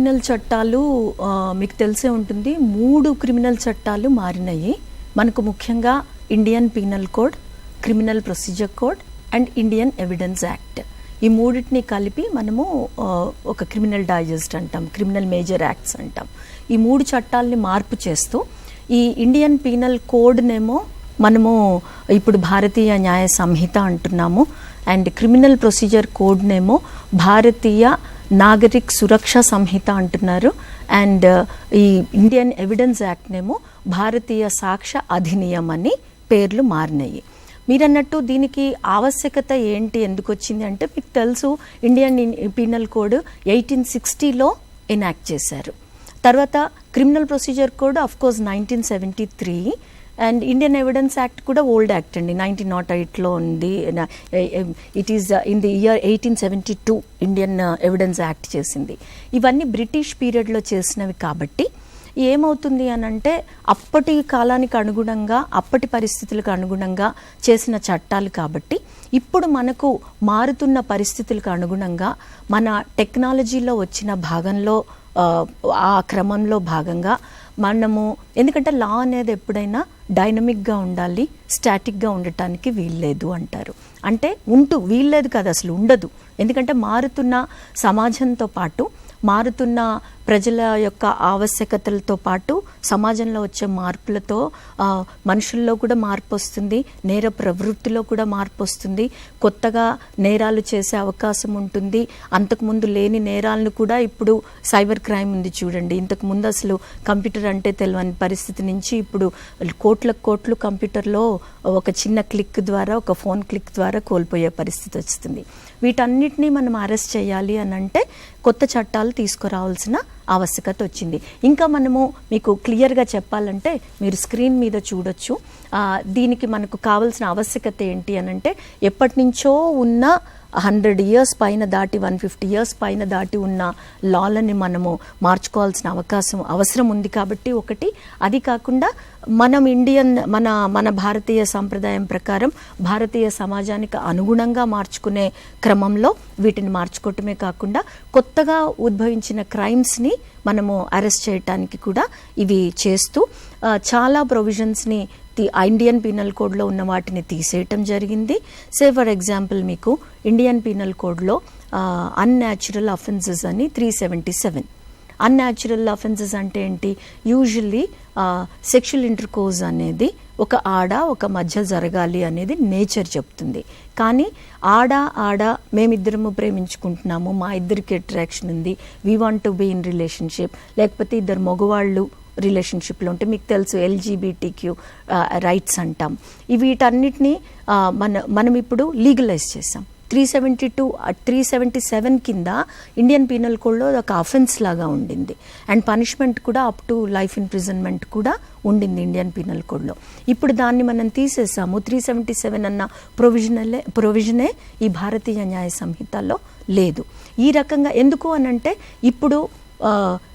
Criminal చట్టాలు మీకు తెలిసే ఉంటుంది. 3 క్రిమినల్ చట్టాలు మారినాయి మనకు. ముఖ్యంగా Indian penal code, criminal procedure code and Indian evidence act. ఈ మూడింటిని కలిపి మనము ఒక క్రిమినల్ డైజెస్ట్ అంటాం, క్రిమినల్ మేజర్ యాక్ట్స్ అంటాం. ఈ 3 చట్టాలని మార్పు చేస్తూ ఈ ఇండియన్ పీనల్ కోడ్నేమో మనము ఇప్పుడు భారతీయ న్యాయ సంహిత అంటున్నాము. అండ్ క్రిమినల్ ప్రొసీజర్ కోడ్నేమో భారతీయ నాగరిక్ సురక్ష సంహిత అంటున్నారు. అండ్ ఈ ఇండియన్ ఎవిడెన్స్ యాక్ట్నేమో భారతీయ సాక్ష్య అధినియం అని పేర్లు మారినాయి. మీరన్నట్టు దీనికి ఆవశ్యకత ఏంటి, ఎందుకు వచ్చింది అంటే, మీకు తెలుసు ఇండియన్ పీనల్ కోడ్ 1860లో ఎనాక్ట్ చేశారు. తర్వాత criminal procedure code of course 1973 and Indian evidence act కూడా ఓల్డ్ యాక్ట్ అండి, 1908లో ఉంది. It is in the year 1872 Indian evidence act చేసింది. ఇవన్నీ బ్రిటిష్ పీరియడ్లో చేసినవి కాబట్టి ఏమవుతుంది అని అంటే, అప్పటి కాలానికి అనుగుణంగా, అప్పటి పరిస్థితులకు అనుగుణంగా చేసిన చట్టాలు కాబట్టి ఇప్పుడు మనకు మారుతున్న పరిస్థితులకు అనుగుణంగా మన టెక్నాలజీలో వచ్చిన భాగంలో ఆ క్రమంలో భాగంగా మనము, ఎందుకంటే లా అనేది ఎప్పుడైనా డైనమిక్గా ఉండాలి, స్టాటిక్గా ఉండటానికి వీల్లేదు అంటారు. అంటే వీల్లేదు కాదు, అసలు ఉండదు. ఎందుకంటే మారుతున్న సమాజంతో పాటు, మారుతున్న ప్రజల యొక్క ఆవశ్యకతలతో పాటు సమాజంలో వచ్చే మార్పులతో మనుషుల్లో కూడా మార్పు వస్తుంది, నేర ప్రవృత్తిలో కూడా మార్పు వస్తుంది, కొత్తగా నేరాలు చేసే అవకాశం ఉంటుంది. అంతకుముందు లేని నేరాలను కూడా ఇప్పుడు సైబర్ క్రైమ్ ఉంది చూడండి. ఇంతకుముందు అసలు కంప్యూటర్ అంటే తెలియని పరిస్థితి నుంచి ఇప్పుడు కోట్లు కంప్యూటర్లో ఒక చిన్న క్లిక్ ద్వారా, ఒక ఫోన్ క్లిక్ ద్వారా కోల్పోయే పరిస్థితి వస్తుంది. వీటన్నిటినీ మనం అరెస్ట్ చేయాలి అని అంటే కొత్త చట్టాలు తీసుకురావాల్సిన ఆవశ్యకత వచ్చింది. ఇంకా మనము మీకు క్లియర్గా చెప్పాలంటే మీరు స్క్రీన్ మీద చూడొచ్చు. దీనికి మనకు కావాల్సిన ఆవశ్యకత ఏంటి అని అంటే, ఎప్పటి నుంచో ఉన్న 100 years పైన దాటి, 150 years పైన దాటి ఉన్న లాలని మనము మార్చుకోవాల్సిన అవసరం ఉంది కాబట్టి ఒకటి. అది కాకుండా మనం మన భారతీయ సంప్రదాయం ప్రకారం భారతీయ సమాజానికి అనుగుణంగా మార్చుకునే క్రమంలో వీటిని మార్చుకోవటమే కాకుండా కొత్తగా ఉద్భవించిన క్రైమ్స్ని మనము అరెస్ట్ చేయటానికి కూడా ఇవి చేస్తూ చాలా ప్రొవిజన్స్ని ఇండియన్ పీనల్ కోడ్లో ఉన్న వాటిని తీసేయటం జరిగింది. సే ఫర్ ఎగ్జాంపుల్ మీకు ఇండియన్ పీనల్ కోడ్లో అన్యాచురల్ అఫెన్సెస్ అని 377. అన్యాచురల్ అఫెన్సెస్ అంటే ఏంటి? యూజువల్లీ సెక్షువల్ ఇంటర్కోర్స్ అనేది ఒక మధ్య జరగాలి అనేది నేచర్ చెప్తుంది. కానీ ఆడ మేమిద్దరము ప్రేమించుకుంటున్నాము, మా ఇద్దరికి అట్రాక్షన్ ఉంది, we want to be in relationship, లేకపోతే ఇద్దరు మగవాళ్ళు రిలేషన్షిప్లో ఉంటే, మీకు తెలుసు LGBTQ రైట్స్ అంటాం. వీటన్నిటినీ మనం ఇప్పుడు లీగలైజ్ చేసాం. 377 కింద ఇండియన్ పీనల్ కోడ్లో ఒక అఫెన్స్ లాగా ఉండింది. అండ్ పనిష్మెంట్ కూడా అప్ టు లైఫ్ ఇంప్రిజన్మెంట్ కూడా ఉండింది ఇండియన్ పీనల్ కోడ్లో. ఇప్పుడు దాన్ని మనం తీసేసాము. 377 అన్న ప్రొవిజనే ఈ భారతీయ న్యాయ సంహితలో లేదు. ఈ రకంగా ఎందుకు అనంటే, ఇప్పుడు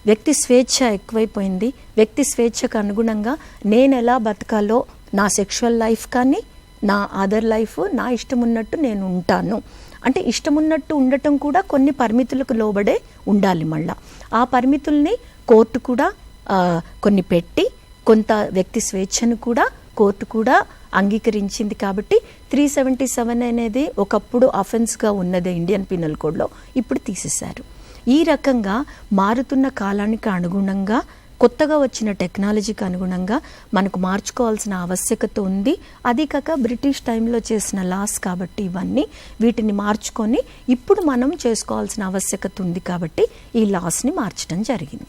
వ్యక్తి స్వేచ్ఛ ఎక్కువైపోయింది. వ్యక్తి స్వేచ్ఛకు అనుగుణంగా నేను ఎలా బతకాలో, నా సెక్షువల్ లైఫ్ కానీ నా అదర్ లైఫ్, నా ఇష్టం ఉన్నట్టు నేను ఉంటాను. అంటే ఇష్టం ఉన్నట్టు ఉండటం కూడా కొన్ని పరిమితులకు లోబడే ఉండాలి. మళ్ళా ఆ పరిమితుల్ని కోర్టు కూడా కొన్ని పెట్టి, కొంత వ్యక్తి స్వేచ్ఛను కూడా కోర్టు కూడా అంగీకరించింది. కాబట్టి 377 అనేది ఒకప్పుడు అఫెన్స్గా ఉన్నదే ఇండియన్ పీనల్ కోడ్లో, ఇప్పుడు తీసేశారు. ఈ రకంగా మారుతున్న కాలానికి అనుగుణంగా, కొత్తగా వచ్చిన టెక్నాలజీకి అనుగుణంగా మనకు మార్చుకోవాల్సిన ఆవశ్యకత ఉంది. అది కాక బ్రిటిష్ టైంలో చేసిన లాస్ కాబట్టి వీటిని మార్చుకొని ఇప్పుడు మనం చేసుకోవాల్సిన ఆవశ్యకత ఉంది కాబట్టి ఈ లాస్ని మార్చడం జరిగింది.